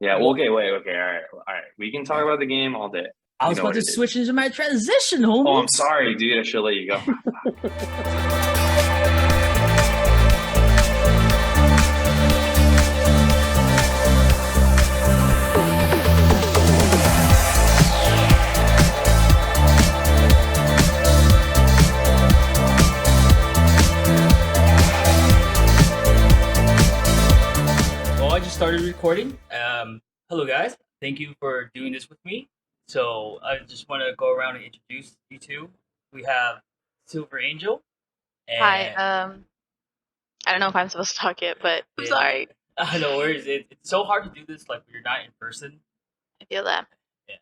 Yeah. Well, What? okay. Wait. Okay. All right. All right. We can talk about the game all day. I You was know about what to it is. switch into my transition, Oh, homie. I'm sorry, dude. I should let you go. Well, I just started recording. Hello guys. Thank you for doing this with me. So I just want to go around and introduce you two. We have Silver Angel Hi, and I don't know if I'm supposed to talk yet, but I'm yeah, sorry. no worries. It's so hard to do this like when you're not in person. I feel that. Yeah.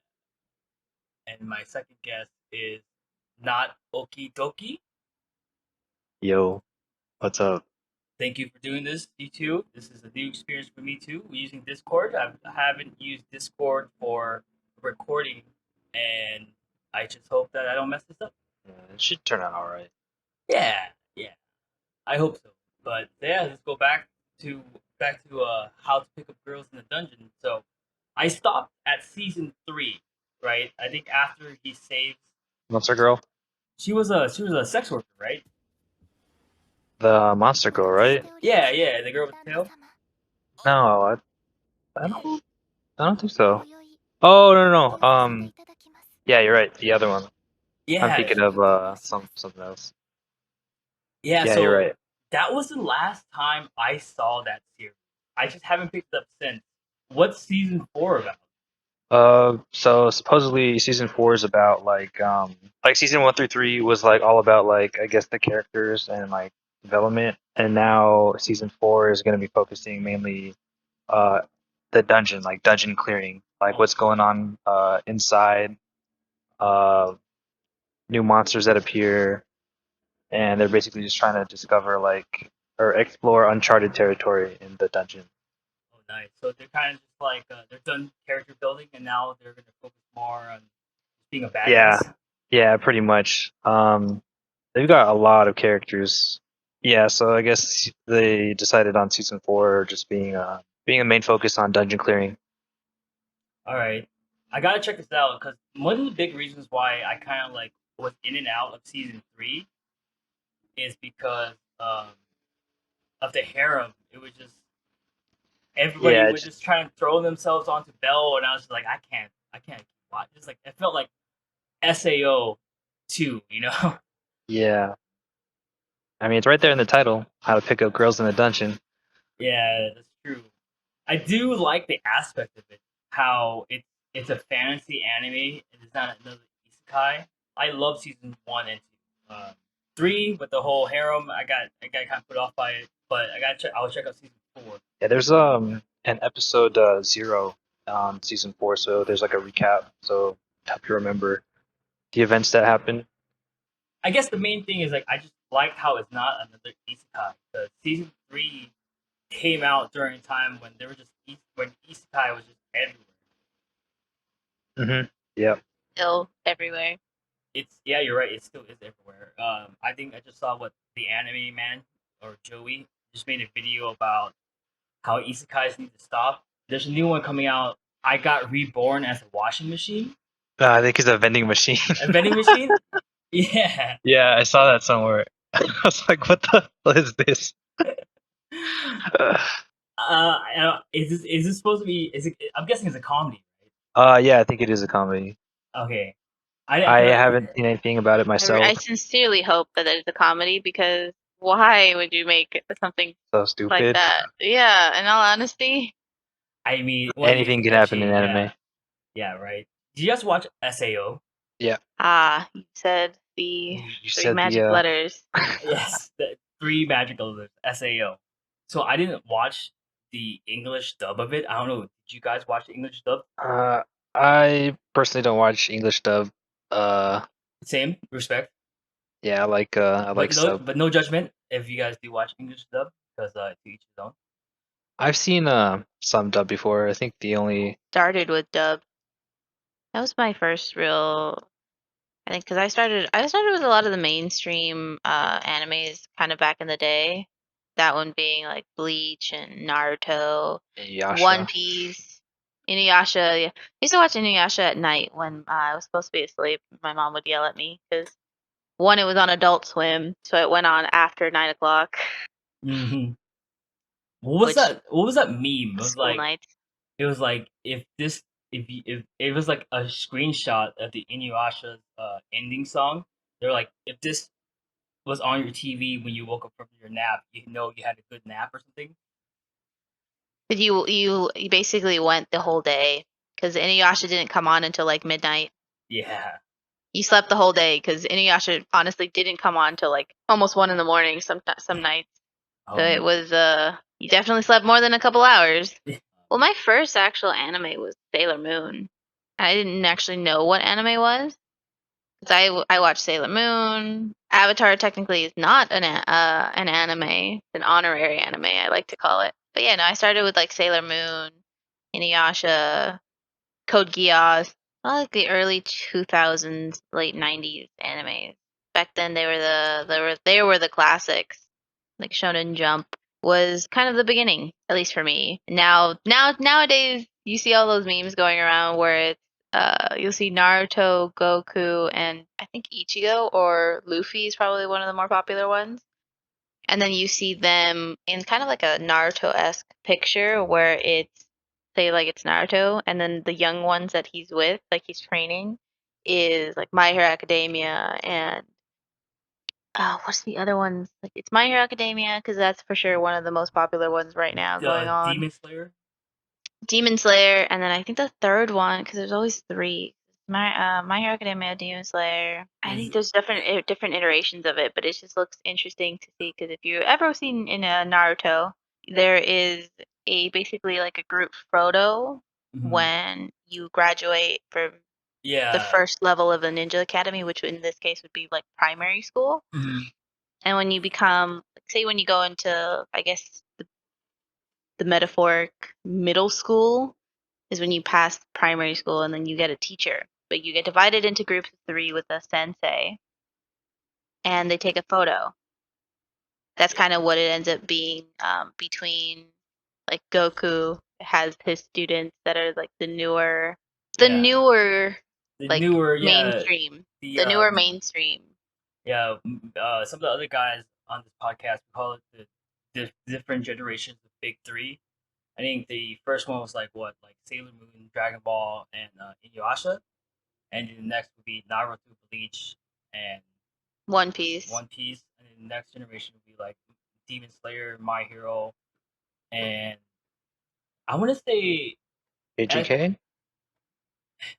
And my second guest is NOT.OKI.DOKI. Yo, what's up? Thank you for doing this, you two. This is a new experience for me too. We're using Discord. I haven't used Discord for recording, and I just hope that I don't mess this up. It should turn out all right. Yeah, yeah, I hope so. But yeah, let's go back to how to pick up girls in the dungeon. So I stopped at season 3, right? I think after he saves, Monster Girl? she was a sex worker, right? The Monster Girl, right? Yeah, yeah, the girl with the tail. No, I don't, I don't think so. Oh, no, no, no. Yeah, you're right. The other one. I'm Yeah, thinking of something else. yeah. Yeah, you're So right. that was the last time I saw that series. I just haven't picked it up since. What's season 4 about? So supposedly season 4 is about like season 1 through 3 was like all about like I guess the characters and like development, and now season 4 is going to be focusing mainly uh the dungeon, like dungeon clearing, like Oh, what's going on inside, uh new monsters that appear, and they're basically just trying to discover like or explore uncharted territory in the dungeon. oh, nice. So they're kind of just like they're done character building, and now they're gonna focus more on being a Yeah, badass. yeah, pretty much. They've got a lot of characters. Yeah, so I guess they decided on season 4 just being a main focus on dungeon clearing. All right, I gotta check this out because one of the big reasons why I kind of like was in and out of season 3 is because of the harem. It was just everybody Yeah, was just trying to throw themselves onto Bell, and I was just like, I can't keep watching. It's like it felt like SAO 2, you know? yeah. I mean, it's right there in the title, how to pick up girls in the dungeon. Yeah, that's true. I do like the aspect of it, how it's a fantasy anime and it's not another isekai. I love season 1 and 2. 3 with the whole harem, I got kind of put off by it, but I'll check out season 4. Yeah, there's an episode 0 on season 4, so there's like a recap, so help you remember the events that happened. I guess the main thing is like I just liked how it's not another isekai. The season 3 came out during a time when there were just when isekai was just everywhere. Yeah. Still everywhere. It's yeah, you're right. It still is everywhere. I think I just saw what the anime man or Joey just made a video about how isekais need to stop. There's a new one coming out. I got reborn as a washing machine, I think it's a vending machine. a vending machine. Yeah. Yeah, I saw that somewhere. I was like, what the hell is this? Is this supposed to be? Is it? I'm guessing it's a comedy, Yeah, I think it is a comedy. right? Okay. I I cause haven't seen anything about it I myself. sincerely hope that it's a comedy because why would you make something So like stupid. that? Yeah, in all honesty. I mean, what is Anything it? can happen in Ecchi? Yeah. anime. Yeah. Right. Did you guys watch Sao? Yeah, Ah, you said the you three said the magic letters. Yes, the three magical letters, SAO. So I didn't watch the English dub of it. I don't know. Did you guys watch the English dub? uh, I personally don't watch English dub. Uh, Same respect, yeah, I like but sub. no judgment if you guys do watch English dub because to each his own. I've seen some dub before. I think the only Started with dub. That was my first real. I think because I started with a lot of the mainstream animes kind of back in the day. That one being like Bleach and Naruto, One Yasha. Piece. Inuyasha. Yeah. I used to watch Inuyasha at night when I was supposed to be asleep. My mom would yell at me because one, it was on Adult Swim, so it went on after 9 o'clock. Mm-hmm. What was Which that? What was that meme? It was school like nights. it was like if it was like a screenshot of the Inuyasha's ending song. They're like, if this was on your TV when you woke up from your nap, you know you had a good nap or something. Did you basically went the whole day because Inuyasha didn't come on until like midnight. Yeah. You slept the whole day because Inuyasha honestly didn't come on till like almost 1 in the morning some nights. So it was you definitely slept more than a couple hours. Well, my first actual anime was Sailor Moon. I didn't actually know what anime was because I watched Sailor Moon. Avatar technically is not an anime, it's an honorary anime, I like to call it. But yeah, no, I started with like Sailor Moon, Inuyasha, Code Geass, all like the early 2000s, late 90s animes. Back then they were the classics. Like Shonen Jump was kind of the beginning, at least for me. Nowadays you see all those memes going around where it's you'll see Naruto, Goku, and I think Ichigo or Luffy is probably one of the more popular ones. And then you see them in kind of like a Naruto-esque picture where it's say like it's Naruto, and then the young ones that he's with, like he's training, is like My Hero Academia and what's the other ones? Like it's My Hero Academia because that's for sure one of the most popular ones right now going on. Demon Slayer. Demon Slayer, and then I think the third one because there's always three. My Hero Academia, Demon Slayer. I think there's different iterations of it, but it just looks interesting to see because if you ever seen in a Naruto, there is a basically like a group photo when you graduate from the first level of the ninja academy, which in this case would be like primary school. And when you become, say, when you go into, I guess, the metaphoric middle school is when you pass primary school and then you get a teacher. But you get divided into groups of three with a sensei, and they take a photo. That's kind of what it ends up being between, like, Goku has his students that are like the newer, like mainstream, the newer mainstream. Yeah, some of the other guys on this podcast we call it the different generations of Big Three. I think the first one was like Sailor Moon, Dragon Ball, and Inuyasha, and the next would be Naruto, Bleach, and One Piece. and then the next generation would be like Demon Slayer, My Hero, and I want to say AJK?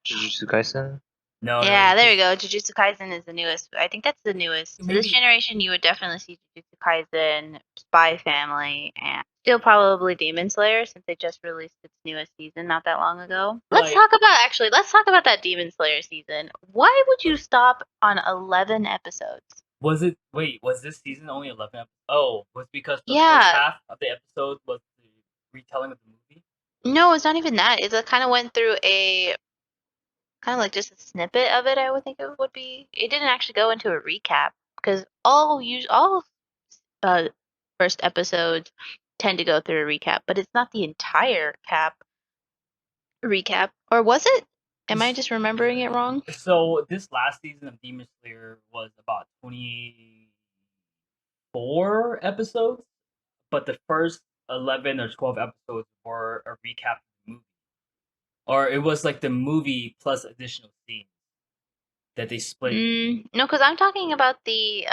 Jujutsu Kaisen? no. Yeah, there we go. Jujutsu Kaisen is the newest. I think that's the newest. So this generation, you would definitely see Jujutsu Kaisen, Spy Family, and still probably Demon Slayer since they just released its newest season not that long ago. Let's talk about that Demon Slayer season. Why would you stop on 11 episodes? Was this season only 11 episodes? Oh, was it because the Yeah. first half of the episode was the retelling of the movie? No, it's not even that. It kind of went through a kind of like just a snippet of it. I would think it would be. It didn't actually go into a recap because all first episodes tend to go through a recap, but it's not the entire recap. Or was it? Am I just remembering it wrong? So this last season of Demon Slayer was about 24 episodes, but the first 11 or 12 episodes were a recap of the movie. Or it was like the movie plus additional scenes that they split. No, because I'm talking about the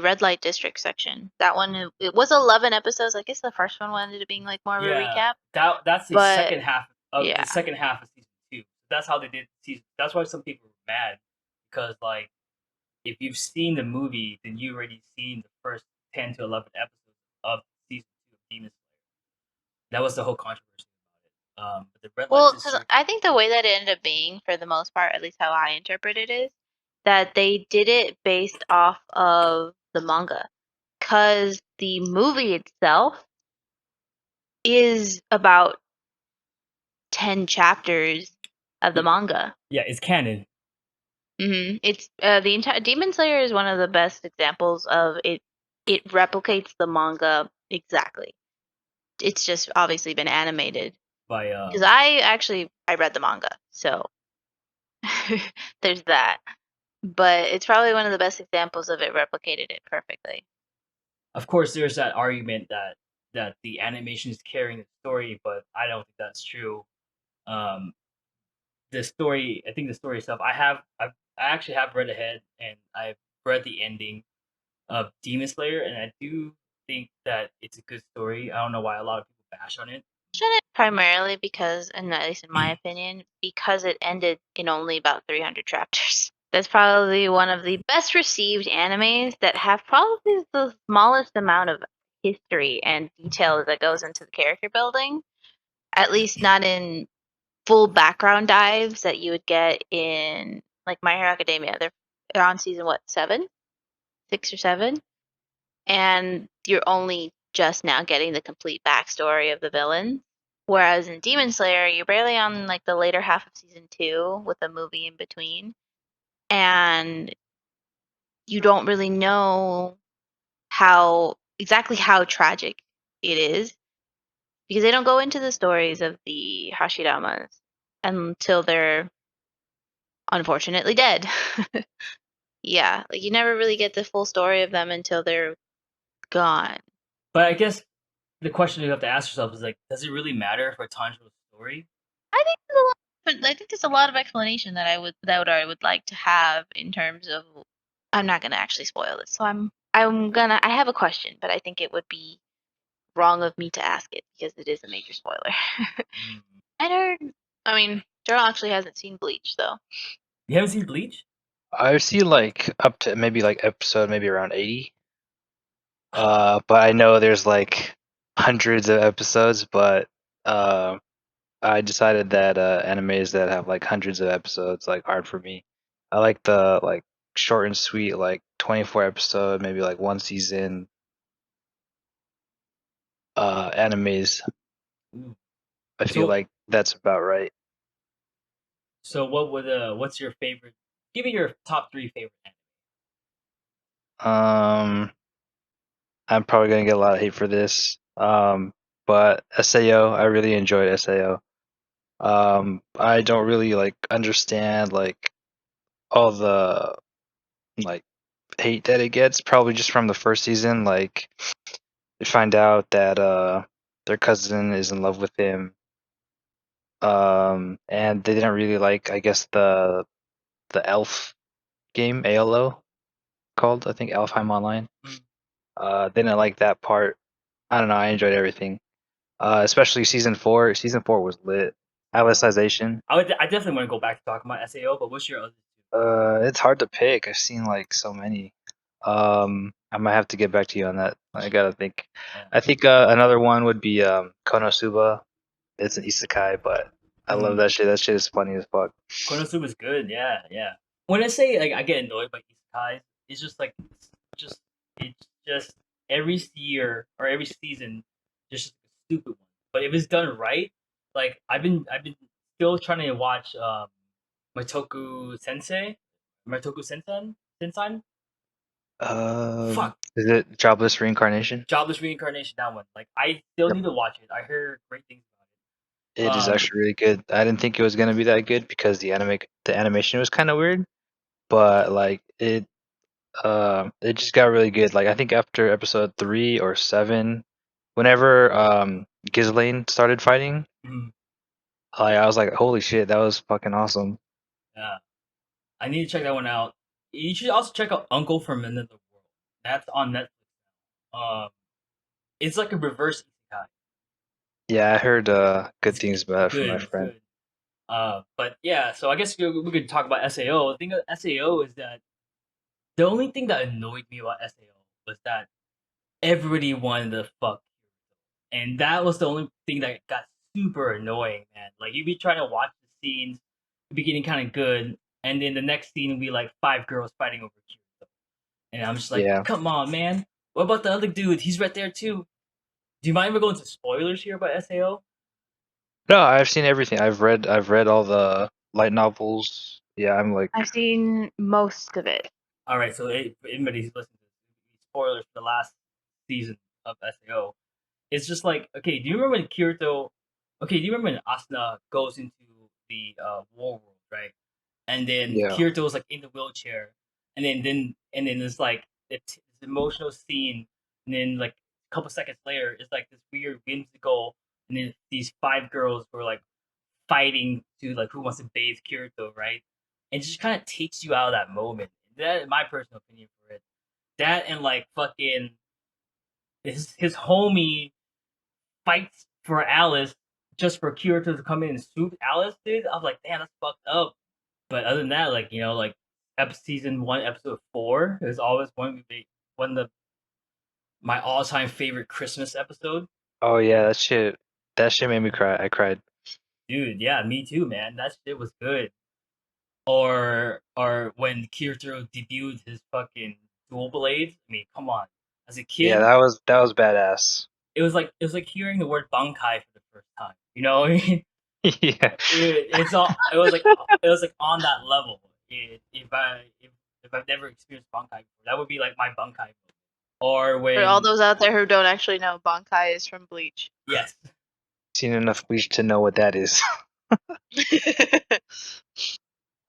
red light district section. That one, it was 11 episodes. I guess the first one ended up being like more of a recap. That's the second half of yeah. the second half of season 2. That's how they did season. That's why some people were mad because like if you've seen the movie, then you already seen the first 10 to 11 episodes of season 2 of Demon Slayer. That was the whole controversy about it. But the red light district. I think the way that it ended up being, for the most part, at least how I interpret it, is that they did it based off of the manga. Because the movie itself is about 10 chapters of the manga. Yeah, it's canon. It's the entire Demon Slayer is one of the best examples of it. It replicates the manga exactly. It's just obviously been animated. by Because I read the manga, so there's that. But it's probably one of the best examples of it replicated it perfectly. of course there's that argument that the animation is carrying the story, but I don't think that's true. Um, the story, I think the story itself, I actually have read ahead and I've read the ending of Demon Slayer, and I do think that it's a good story. I don't know why a lot of people bash on it. Shouldn't primarily because, and at least in my opinion, because it ended in only about 300 chapters. That's probably one of the best received animes that have probably the smallest amount of history and detail that goes into the character building. At least not in full background dives that you would get in like My Hero Academia. They're on season what, 7? 6 or 7? And you're only just now getting the complete backstory of the villain. Whereas in Demon Slayer, you're barely on like the later half of season 2 with a movie in between. And you don't really know exactly how tragic it is because they don't go into the stories of the Hashiramas until they're unfortunately dead. Yeah, like you never really get the full story of them until they're gone. But I guess the question you have to ask yourself is like, does it really matter for Tanjiro's story? I think there's a lot of explanation that I would like to have in terms of. I'm not gonna actually spoil it, so I have a question, but I think it would be wrong of me to ask it because it is a major spoiler. Mm. I heard. I mean, Joel actually hasn't seen Bleach though. You haven't seen Bleach? I've seen like up to maybe like episode maybe around 80. But I know there's like hundreds of episodes, but I decided that animes that have like hundreds of episodes like aren't for me. I like the like short and sweet, like 24 episode, maybe like one season animes. Ooh. I feel So- like that's about right. So what's your favorite? Give me your top 3 favorite anime. I'm probably gonna get a lot of hate for this. But SAO, I really enjoyed SAO. I don't really like understand like all the like hate that it gets, probably just from the first season. Like they find out that their cousin is in love with him. And they didn't really like, I guess, the elf game, ALO called, I think Alfheim Online. They didn't like that part. I don't know, I enjoyed everything. Especially season 4. Season 4 was lit. Alicization. I definitely want to go back to talking about SAO, but what's your other 2? It's hard to pick. I've seen like so many. I might have to get back to you on that. I gotta think. Yeah. I think another one would be Konosuba. It's an isekai, but I love that shit. That shit is funny as fuck. Konosuba is good, yeah. When I say like I get annoyed by isekais, it's just every year or every season, just a stupid one. But if it's done right, like I've been still trying to watch Matoku Sensen. Fuck. Is it Jobless Reincarnation? Jobless Reincarnation, that one. Like I still Yep. need to watch it. I heard great things about it. It is actually really good. I didn't think it was gonna be that good because the animation was kind of weird, but like it just got really good. Like I think after episode 3 or 7, whenever Ghislaine started fighting, Mhm. like I was like, holy shit, that was fucking awesome. Yeah. I need to check that one out. You should also check out Uncle from Another World. That's on Netflix. It's like a reverse isekai. Yeah, I heard good It's things about it from good. my It's friend. good. But yeah, so I guess we could talk about SAO. The thing of SAO is that the only thing that annoyed me about SAO was that everybody wanted to fuck, and that was the only thing that got super annoying, man. Like you'd be trying to watch the scenes, it'd be getting kind of good, and then the next scene would be like 5 girls fighting over Kirito, and I'm just like, Yeah. come on, man. What about the other dude? He's right there too. Do you mind if we go into spoilers here about SAO? No, I've seen everything. I've read all the light novels. Yeah, I'm like I've seen most of it. All right, so anybody who's listening to this, spoilers for the last season of SAO. It's just like, okay, do you remember when Kirito okay, do you remember when Asuna goes into the war world, right? And then Yeah. Kirito's like in the wheelchair, and then there's like it's this emotional scene, and then like a couple seconds later, it's like this weird whimsical, and then these 5 girls were like fighting to like who wants to bathe Kirito, right? And it just kind of takes you out of that moment. That is my personal opinion for it. That and like fucking his homie fights for Alice just for Kirito to come in and swoop Alice, dude. I was like, damn, that's fucked up. But other than that, like like season 1, episode 4 is always one of my all time favorite Christmas episode. Oh yeah, that shit made me cry. I cried. Dude, yeah, me too, man. That shit was good. Or when Kirito debuted his fucking dual blades. I mean, come on. As a Yeah, kid, that was badass. it was like hearing the word bankai for the first time. You know what I mean? Yeah. It was like on that level. If I've never experienced bankai before, that would be like my bankai. Or when For all those out there who don't actually know, Bankai is from Bleach. yes, Seen enough Bleach to know what that is.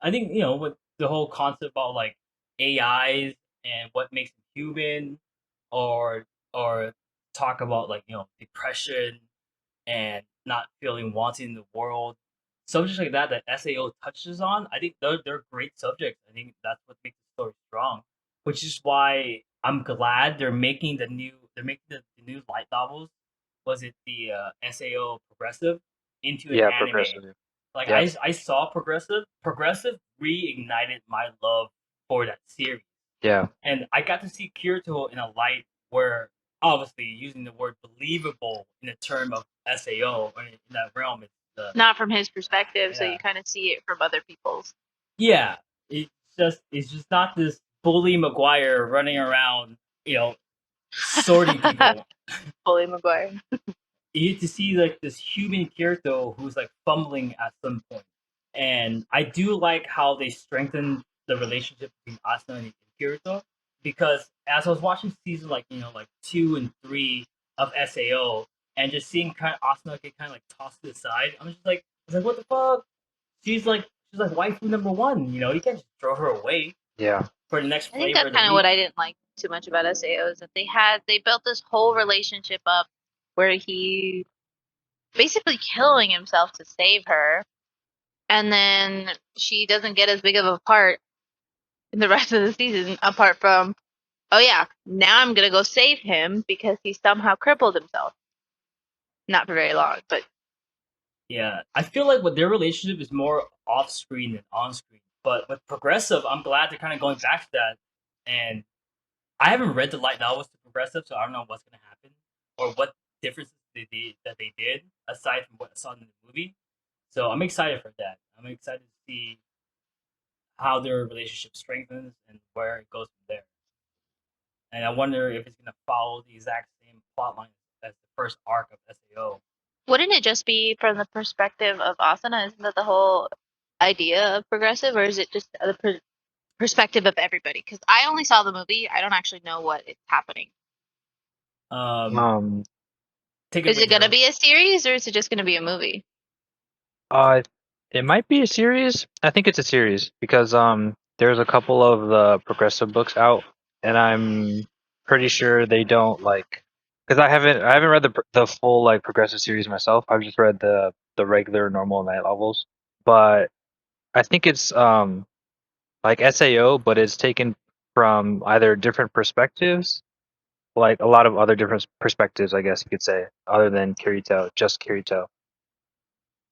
I think with the whole concept about like AIs and what makes them human, or talk about like depression and not feeling wanted in the world. Subjects like that SAO touches on, I think they're great subjects. I think that's what makes the story strong, which is why I'm glad they're making the new light novels. Was it the SAO Progressive into an Yeah, anime? progressive. Like Yep. I saw Progressive reignited my love for that series, Yeah. and I got to see Kirito in a light where, obviously, using the word believable in the term of SAO or in that realm, it's Not from his perspective, so Yeah. you kind of see it from other people's. yeah, it's just not this bully Maguire running around, sorting people. Bully Maguire. You get to see like this human Kirito who's like fumbling at some point. And I do like how they strengthen the relationship between Asuna and Kirito, because as I was watching season like 2 and 3 of SAO, and just seeing kind of Asuna get kind of like tossed to the side, I was like, what the fuck? She's like waifu number one. You can't just throw her away Yeah. for the next I think flavor that's of the kind of what week. I didn't like too much about SAO is that they built this whole relationship up where he basically killing himself to save her, and then she doesn't get as big of a part in the rest of the season apart from, oh yeah, now I'm gonna go save him because he somehow crippled himself. Not for very long, but Yeah, I feel like what their relationship is more off screen than on screen. But with Progressive, I'm glad they're kind of going back to that. And I haven't read the light novels to Progressive, so I don't know what's going to happen or what differences they did aside from what I saw in the movie. So I'm excited for that. I'm excited to see how their relationship strengthens and where it goes from there. And I wonder if it's going to follow the exact same plot line as the first arc of SAO. wouldn't it just be from the perspective of Asuna? Isn't that the whole idea of progressive, or is it just the perspective of everybody? Because I only saw the movie. I don't actually know what is happening. Um. Take it Is with it going to your be a series, or is it just going to be a movie? Uh, it might be a series. I think it's a series because there's a couple of the progressive books out, and I'm pretty sure they don't like because I haven't read the full like progressive series myself. I've just read the regular normal night novels, but I think it's like SAO, but it's taken from either different perspectives, like a lot of other different perspectives, I guess you could say, other than Kirito, just Kirito.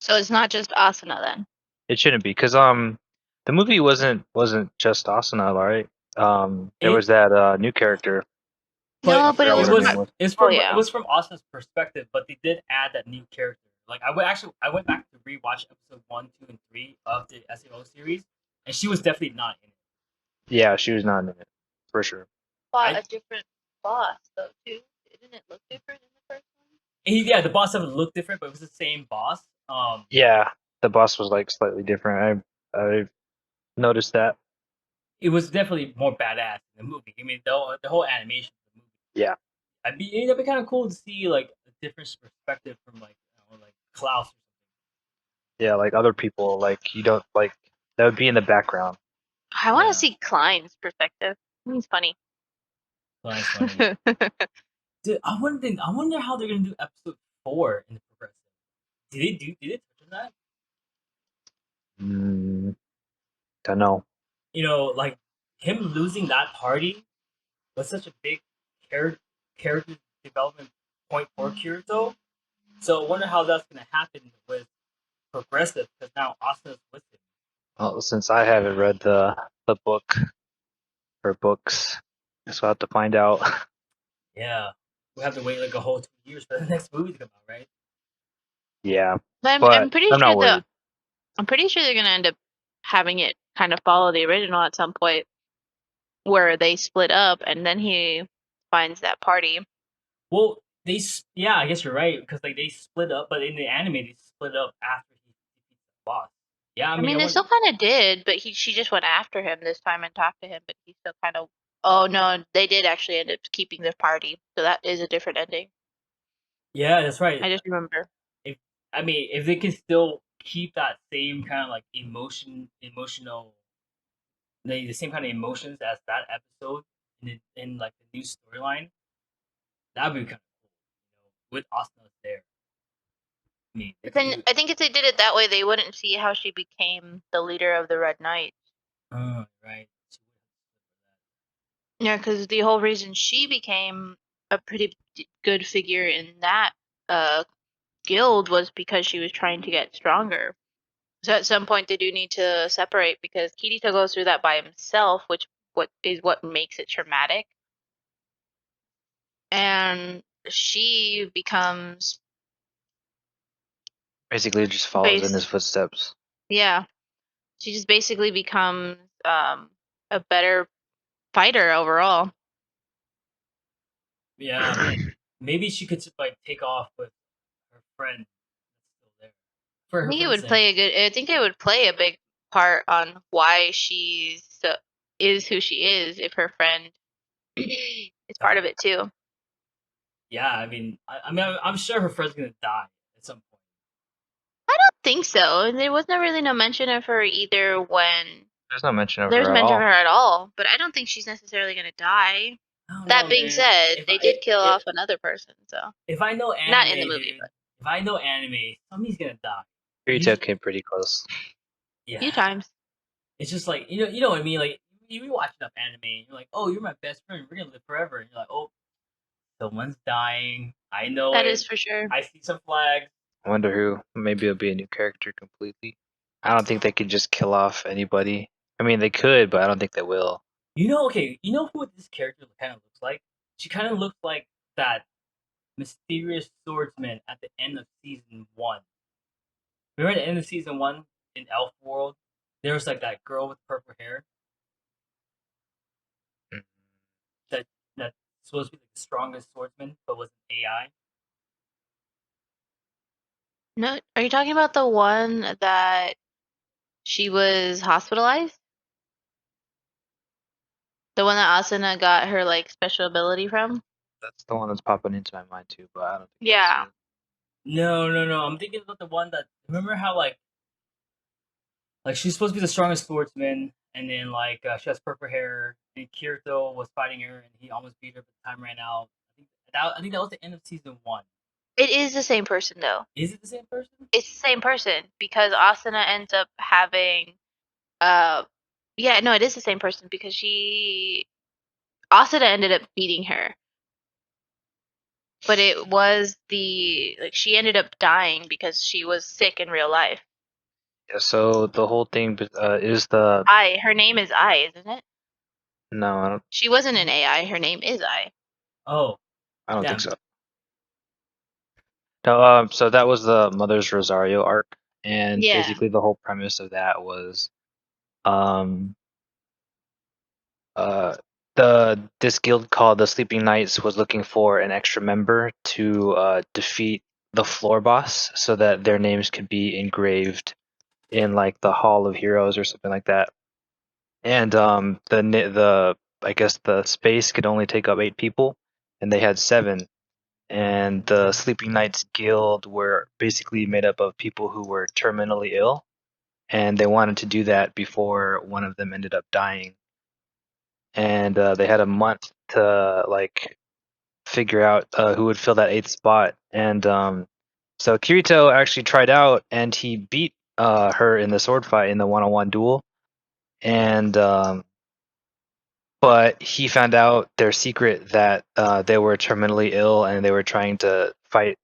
So it's not just Asuna then. It shouldn't be because the movie wasn't just Asuna, right? There it, was that new character. No, I but but it forgot it was what her from. was name was. it's Oh from it yeah. was from Austin's perspective, but they did add that new character. Like I went back to rewatch episode 1, 2, and 3 of the SAO series, and she was definitely not in it. Yeah, she was not in it for sure. Fought I a different boss though too. Didn't it look different in the first one? Yeah, the boss doesn't look different, but it was the same boss. Yeah, the boss was like slightly different. I noticed that. It was definitely more badass in the movie. I mean, the whole animation of the movie. Yeah. It'd be kind of cool to see like a different perspective from like Klaus. Yeah, like other people, like you don't like that would be in the background. I want Yeah. to see Klein's perspective. He's funny. That's funny. Dude, I wonder how they're gonna do episode 4 in the progressive. Did they touch on that? Don't know. You know, like him losing that party was such a big character development point for Kirito. So I wonder how that's gonna happen with progressive because now Asuna's with him. Well, since I haven't read the book or books, so I'll have to find out. Yeah, we have to wait like a whole 2 years for the next movie to come out, right? Yeah, But I'm but pretty I'm sure not worried. I'm pretty sure they're gonna end up having it kind of follow the original at some point, where they split up and then he finds that party. Well, yeah, I guess you're right because like they split up, but in the anime they split up after he defeats the boss. Yeah, I mean, they still kind of did, but she just went after him this time and talked to him, but he still kind of. Oh no, they did actually end up keeping the party, so that is a different ending. Yeah, that's right. I just remember. If they can still keep that same kind of like emotional, the same kind of emotions as that episode in like the new storyline, that'd be kind of cool. You know, with Asuna there. I mean, But then I think if they did it that way, they wouldn't see how she became the leader of the Red Knights. Right. Yeah, because the whole reason she became a pretty good figure in that guild was because she was trying to get stronger. So at some point they do need to separate because Kirito goes through that by himself, which what makes it traumatic. And she becomes Basically, just follows in his footsteps. yeah, she just basically becomes a better fighter overall. Yeah, maybe she could just like take off with her friend that's still there. For I her think it friend's would sake. play a good. I think it would play a big part on why she is who she is if her friend is part of it too. Yeah, I mean, I'm sure her friend's gonna die at some point. I don't think so. And there was no really no mention of her either when There's no mention of there's her at mention all. of her at all. But I don't think she's necessarily gonna die. I don't That know, being man. said, they did kill off another person, so If I know anime, not in the movie, dude, but if I know anime, somebody's gonna die. Kirito came pretty close. a Yeah, few times. it's just like you know what I mean. Like you watch enough anime, and you're like, oh, you're my best friend. We're gonna live forever. And you're like, oh, someone's dying. I know That it. is for sure. I see some flags. I wonder who. Maybe it'll be a new character completely. I don't think they could just kill off anybody. I mean, they could, but I don't think they will. You know, okay. You know who this character kind of looks like? She kind of looks like that mysterious swordsman at the end of season 1. Remember at the end of season 1 in Elf World? There was like that girl with purple hair Mm. that's supposed to be like the strongest swordsman, but was an AI. No, are you talking about the one that she was hospitalized? The one that Asuna got her like special ability from? That's the one that's popping into my mind too, but I don't think Yeah. that's it. No. I'm thinking about the one that remember how like she's supposed to be the strongest swordsman, and then like she has purple hair, and Kirito was fighting her, and he almost beat her, but the time ran out. I think that was the end of season 1. It is the same person though. Is it the same person? It's the same person because Asuna ends up having yeah, no, it is the same person because Asuna ended up beating her. But it was she ended up dying because she was sick in real life. Yeah, so the whole thing is the Her name is isn't it? no, I don't. She wasn't an AI, her name is Oh, I don't damn. think so. No, so that was the Mother's Rosario arc, and Yeah. basically the whole premise of that was, this guild called the Sleeping Knights was looking for an extra member to defeat the floor boss, so that their names could be engraved in like the Hall of Heroes or something like that. And the I guess the space could only take up 8 people, and they had 7. and the Sleeping Knights Guild were basically made up of people who were terminally ill, and they wanted to do that before one of them ended up dying. And they had a month to like figure out who would fill that 8th spot. And so Kirito actually tried out, and he beat her in the sword fight in the one-on-one duel. And but he found out their secret that they were terminally ill, and they were trying to fight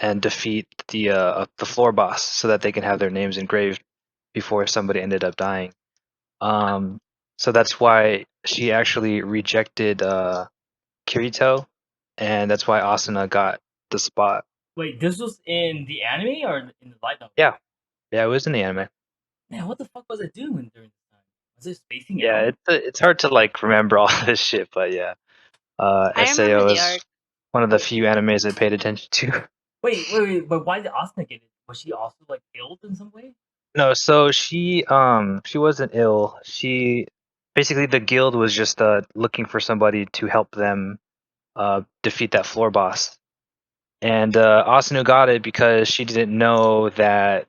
and defeat the floor boss so that they can have their names engraved before somebody ended up dying. So that's why she actually rejected Kirito, and that's why Asuna got the spot. Wait, this was in the anime or in the light novel? Yeah, it was in the anime. Man, what the fuck was it doing during this time? Was it spacing Yeah, out? it's hard to like remember all this shit, but yeah, I Sao remember the is arc. one of the few animes I paid attention to. Wait, but why did Asuna get it? Was she also like ill in some way? No, so she wasn't ill. She basically, the guild was just looking for somebody to help them defeat that floor boss. And Asunu got it because she didn't know their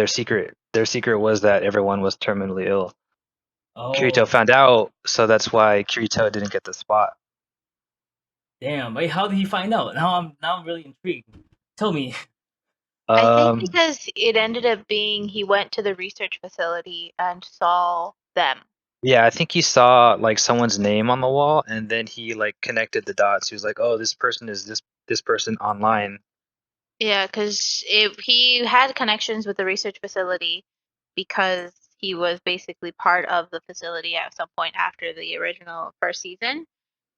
secret. Their secret was that everyone was terminally ill. Oh, Kirito found out, so that's why Kirito didn't get the spot. damn. Wait, how did he find out? Now I'm really intrigued. Tell me. I think Um, because it ended up being he went to the research facility and saw them. yeah, I think he saw like someone's name on the wall, and then he like connected the dots. He was like, "Oh, this person is this person online." Yeah, because he had connections with the research facility because he was basically part of the facility at some point after the original first season.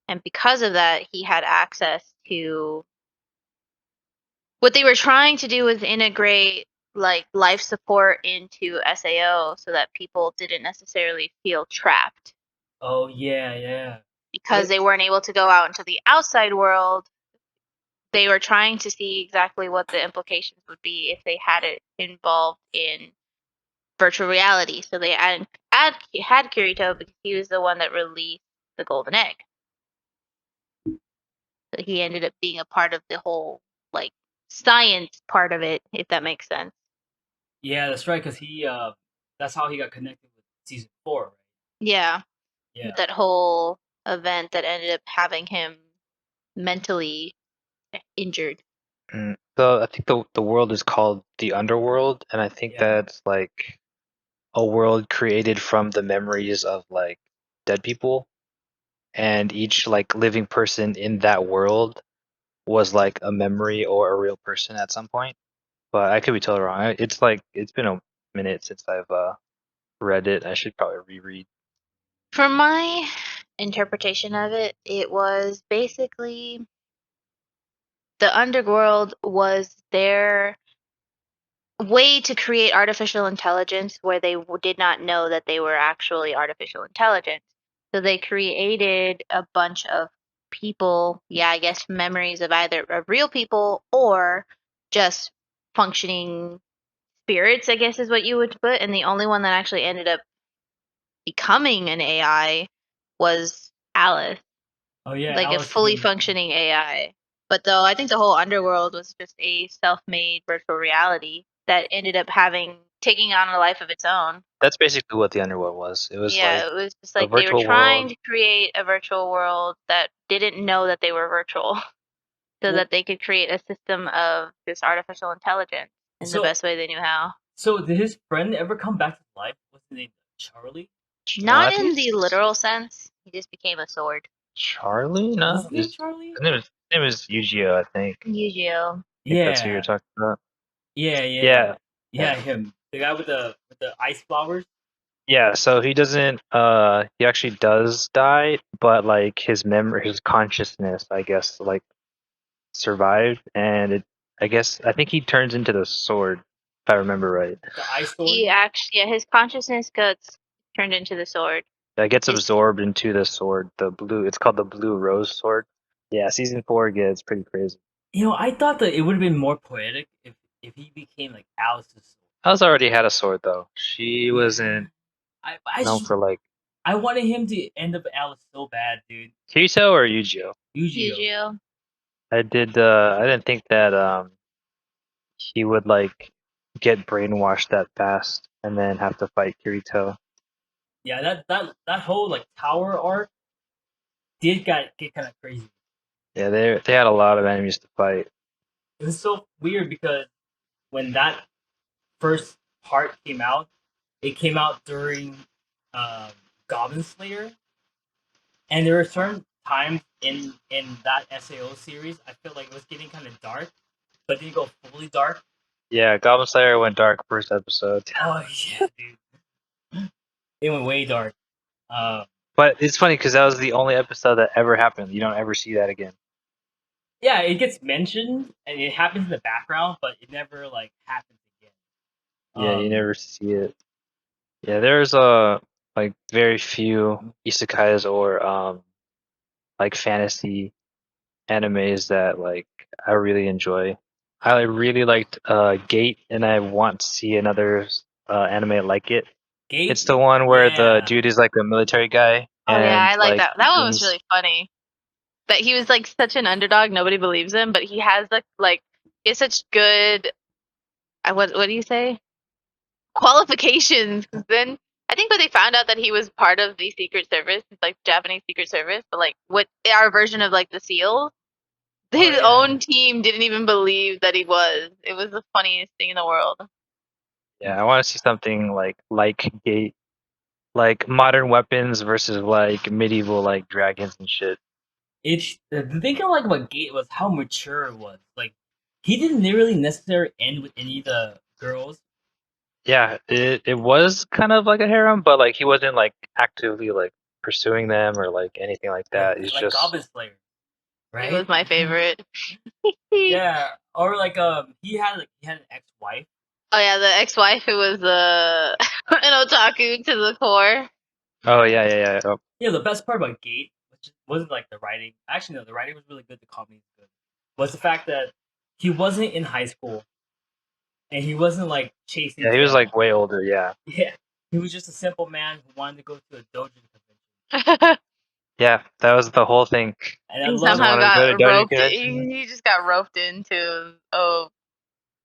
And because of that, he had access to what they were trying to do was integrate like life support into SAO so that people didn't necessarily feel trapped Oh yeah. because they weren't able to go out into the outside world. They were trying to see exactly what the implications would be if they had it involved in virtual reality. So they had Kirito because he was the one that released the golden egg. So he ended up being a part of the whole like science part of it, if that makes sense. Yeah, that's right. Cause he that's how he got connected with season 4, right? Yeah, Yeah. that whole event that ended up having him mentally injured. So I think the world is called the Underworld, and I think Yeah. that's like a world created from the memories of like dead people, and each like living person in that world was like a memory or a real person at some point. But I could be totally wrong. It's like it's been a minute since I've read it. I should probably reread. For my interpretation of it, it was basically the underworld was their way to create artificial intelligence where they did not know that they were actually artificial intelligence. So they created a bunch of people, yeah, I guess memories of either of real people or just functioning spirits, I guess is what you would put. And the only one that actually ended up becoming an AI was Alice, Oh yeah. like a Alice fully became- functioning AI. But though I think the whole underworld was just a self-made virtual reality that ended up taking on a life of its own. That's basically what the Underworld was. It was Yeah, like it was just a like they were virtual trying world. to create a virtual world that didn't know that they were virtual, so Well- that they could create a system of this artificial intelligence in the So- best way they knew how. So did his friend ever come back to life? What's his name? Charlie? Not I think in the it's literal sense. He just became a sword. Charlie? No, What's his name? Charlie? his name is Yu-Gi-Oh, I think. Yu-Gi-Oh. I think that's who you're talking about. Yeah. Yeah. Him. The guy with the ice flowers. Yeah, so he doesn't he actually does die, but like his consciousness, I guess, like survived, and I think he turns into the sword, if I remember right. The ice sword. He actually, yeah, his consciousness gets turned into the sword. Yeah, it gets His- absorbed into the sword, it's called the blue rose sword. Yeah, season 4 gets pretty crazy. You know, I thought that it would have been more poetic if he became like Alice's sword. Alice already had a sword though. She Yeah. wasn't known for like I wanted him to end up Alice so bad, dude. Kirito or Yu-Gi-Oh. Yu-Gi-Oh. Yu-Gi-Oh. I did. I didn't think that he would like get brainwashed that fast and then have to fight Kirito. Yeah, that whole like tower arc did get kind of crazy. Yeah, they had a lot of enemies to fight. It was so weird because when that first part came out, it came out during um, Goblin Slayer, and there were certain times in that SAO series I felt like it was getting kind of dark, but didn't go fully dark. Yeah, Goblin Slayer went dark first episode. Oh yeah, dude, it went way dark. Um, But it's funny because that was the only episode that ever happened. You don't ever see that again. yeah, it gets mentioned and it happens in the background, but it never like happens again. Yeah, you Um, never see it. Yeah, there's like very few isekais or like fantasy animes that like I really enjoy. I really liked Gate, and I want to see another anime like it. Gate, It's the one where the yeah. dude is like a military guy, Oh yeah, and I like like that. he That one was gains. really funny. That he was like such an underdog, nobody believes him, but he has he has such good what do you say? Qualifications. 'Cause then I think when they found out that he was part of the Secret Service, like Japanese Secret Service, but like what our version of like the SEALs, his yeah. own team didn't even believe that he was. It was the funniest thing in the world. Yeah, I want to see something like Gate, like modern weapons versus like medieval like dragons and shit. It's the thing I like about Gate was how mature it was. Like he didn't really necessarily end with any of the girls. Yeah, it was kind of like a harem, but like he wasn't like actively like pursuing them or like anything like that. He's Like just Goblin Slayer, He right? was my favorite. Yeah, or like he had an ex-wife. Oh yeah, the ex-wife who was an otaku to the core. oh yeah. Oh, Yeah, the best part about Gate, which wasn't like the writing. Actually, no, the writing was really good. The comedy was good. Was the fact that he wasn't in high school and he wasn't like chasing yeah, he was tail. like way older. Yeah, Yeah, he was just a simple man who wanted to go to a dojo convention. yeah, that was the whole thing. And I He love Just somehow wanted to go to got dojo roped. convention. He just got roped into a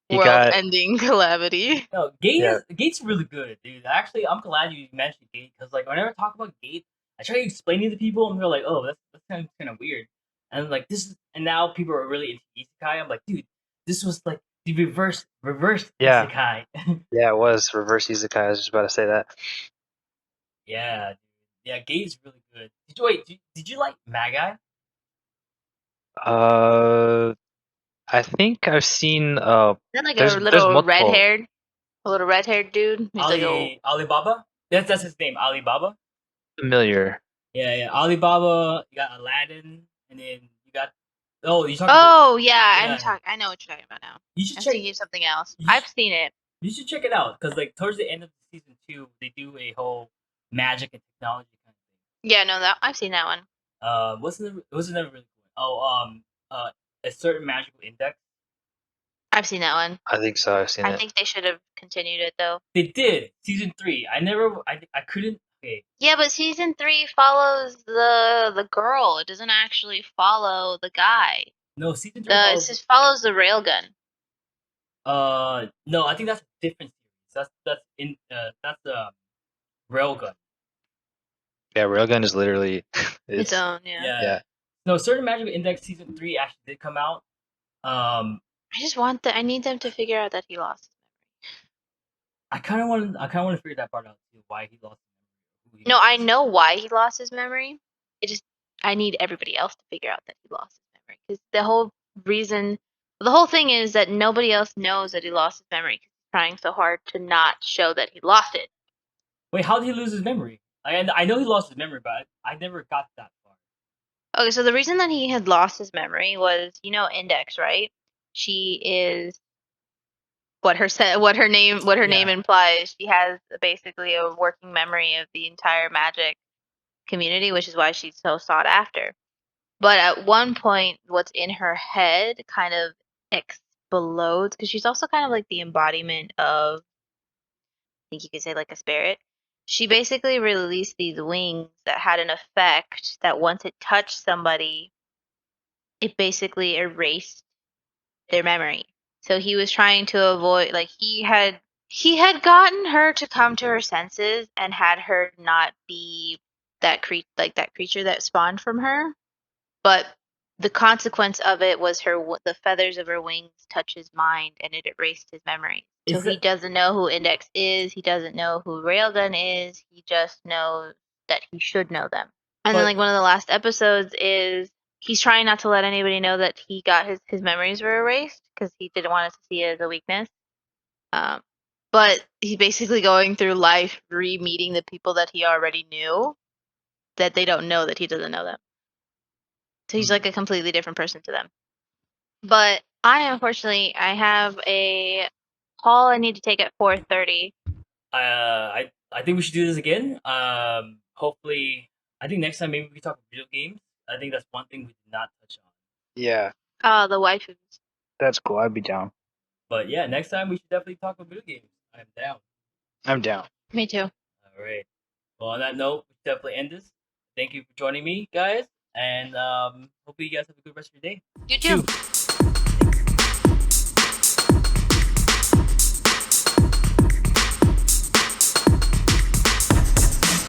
He got world-ending calamity. no yeah. Gate's really good, dude. Actually, I'm glad you mentioned Gate because like whenever I talk about Gate, I try to explain it to people and they're like, "Oh, that's kind of weird." And like this is, and now people are really into isekai. I'm like, dude, this was like the reverse Yeah. isekai. Yeah, it was reverse isekai. I was just about to say that. Yeah, dude. Yeah, Gate's really good. Did you like Magi? Uh, I think I've seen Is that like a there's little multiple red-haired dude? He's like a Alibaba? That's his name, Alibaba. familiar. Yeah. Alibaba. You got Aladdin, and then you got. Oh, you talking about? Oh yeah, Yeah. I know what you're talking about now. You should I'm check. thinking of something else. You I've should, seen it. you should check it out because like towards the end of season 2, they do a whole magic and technology kind of thing. Yeah, no, that I've seen that one. What's another really cool one? Oh, a certain magical index. I've seen that one. I think so. I've seen I it. think they should have continued it though. They did season 3. I couldn't. Okay, Yeah, but season 3 follows the girl. It doesn't actually follow the guy. no, season 3 It follows. just follows the railgun. No, I think that's a different series. That's Railgun. Yeah, Railgun is literally Its own, yeah. yeah. No, certain magical index season 3 actually did come out. I need them to figure out that he lost. I kind of want to figure that part out too. Why he lost. No, I know why he lost his memory. I need everybody else to figure out that he lost his memory because the whole thing is that nobody else knows that he lost his memory because he's trying so hard to not show that he lost it. Wait, how did he lose his memory? I know he lost his memory, but I never got that far. Okay, so the reason that he had lost his memory was, Index, right? She is what her name implies. She has basically a working memory of the entire magic community, which is why she's so sought after. But at one point, what's in her head kind of explodes because she's also kind of like the embodiment of, I think you could say, like a spirit. She basically released these wings that had an effect that once it touched somebody, it basically erased their memory. So he was trying to avoid, like, he had gotten her to come to her senses and had her not be that creature that spawned from her. But the consequence of it was the feathers of her wings touch his mind and it erased his memory. So he doesn't know who Index is. He doesn't know who Railgun is. He just knows that he should know them. And then, But- like, one of the last episodes is he's trying not to let anybody know that he got his memories were erased because he didn't want us to see it as a weakness. But he's basically going through life re-meeting the people that he already knew that they don't know that he doesn't know them. So he's like a completely different person to them. But unfortunately, I have a call I need to take at 4:30. I think we should do this again. Hopefully, I think next time maybe we can talk video games. I think that's one thing we did not touch on. Yeah, Oh, the waifus. that's cool. I'd be down. But yeah, next time we should definitely talk about video games. I'm down. I'm down. Me too. All right. Well, on that note, we should definitely end this. Thank you for joining me, guys, and hopefully you guys have a good rest of your day. You too. Two.